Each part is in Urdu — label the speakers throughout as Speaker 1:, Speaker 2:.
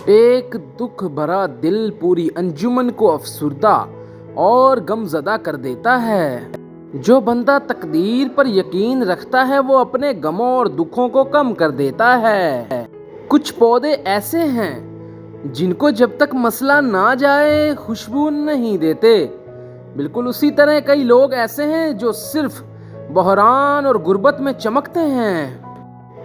Speaker 1: ایک دکھ بھرا دل پوری انجمن کو افسردہ اور غم زدہ کر دیتا ہے۔ جو بندہ تقدیر پر یقین رکھتا ہے وہ اپنے غموں اور دکھوں کو کم کر دیتا ہے۔ کچھ پودے ایسے ہیں جن کو جب تک مسئلہ نہ جائے خوشبو نہیں دیتے، بالکل اسی طرح کئی لوگ ایسے ہیں جو صرف بحران اور غربت میں چمکتے ہیں۔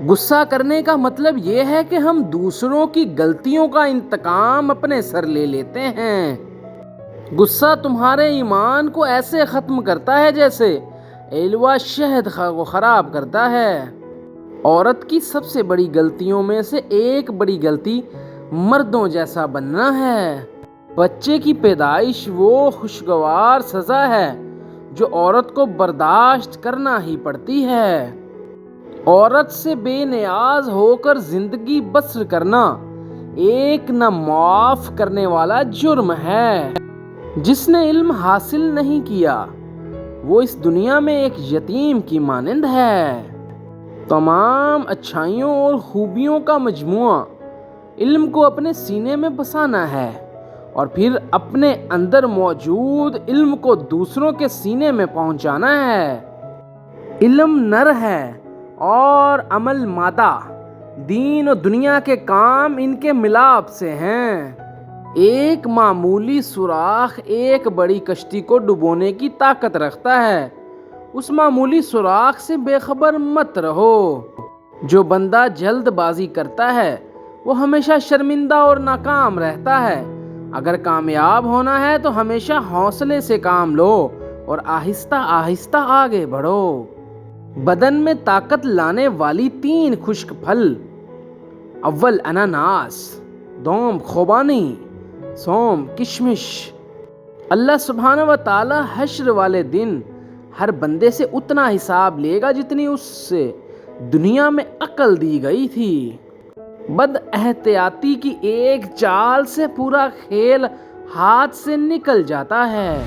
Speaker 1: غصہ کرنے کا مطلب یہ ہے کہ ہم دوسروں کی غلطیوں کا انتقام اپنے سر لے لیتے ہیں۔ غصہ تمہارے ایمان کو ایسے ختم کرتا ہے جیسے ایلوا شہد کو خراب کرتا ہے۔ عورت کی سب سے بڑی غلطیوں میں سے ایک بڑی غلطی مردوں جیسا بننا ہے۔ بچے کی پیدائش وہ خوشگوار سزا ہے جو عورت کو برداشت کرنا ہی پڑتی ہے۔ عورت سے بے نیاز ہو کر زندگی بسر کرنا ایک نہ معاف کرنے والا جرم ہے۔ جس نے علم حاصل نہیں کیا وہ اس دنیا میں ایک یتیم کی مانند ہے۔ تمام اچھائیوں اور خوبیوں کا مجموعہ علم کو اپنے سینے میں بسانا ہے اور پھر اپنے اندر موجود علم کو دوسروں کے سینے میں پہنچانا ہے۔ علم نر ہے اور عمل مادہ، دین و دنیا کے کام ان کے ملاپ سے ہیں۔ ایک معمولی سوراخ ایک بڑی کشتی کو ڈبونے کی طاقت رکھتا ہے۔ اس معمولی سوراخ سے بے خبر مت رہو۔ جو بندہ جلد بازی کرتا ہے وہ ہمیشہ شرمندہ اور ناکام رہتا ہے۔ اگر کامیاب ہونا ہے تو ہمیشہ حوصلے سے کام لو اور آہستہ آہستہ آگے بڑھو۔ بدن میں طاقت لانے والی 3 خشک پھل: اول اناناس، دوم خوبانی، سوم کشمش۔ اللہ سبحانہ و تعالی حشر والے دن ہر بندے سے اتنا حساب لے گا جتنی اس سے دنیا میں عقل دی گئی تھی۔ بد احتیاطی کی ایک چال سے پورا کھیل ہاتھ سے نکل جاتا ہے۔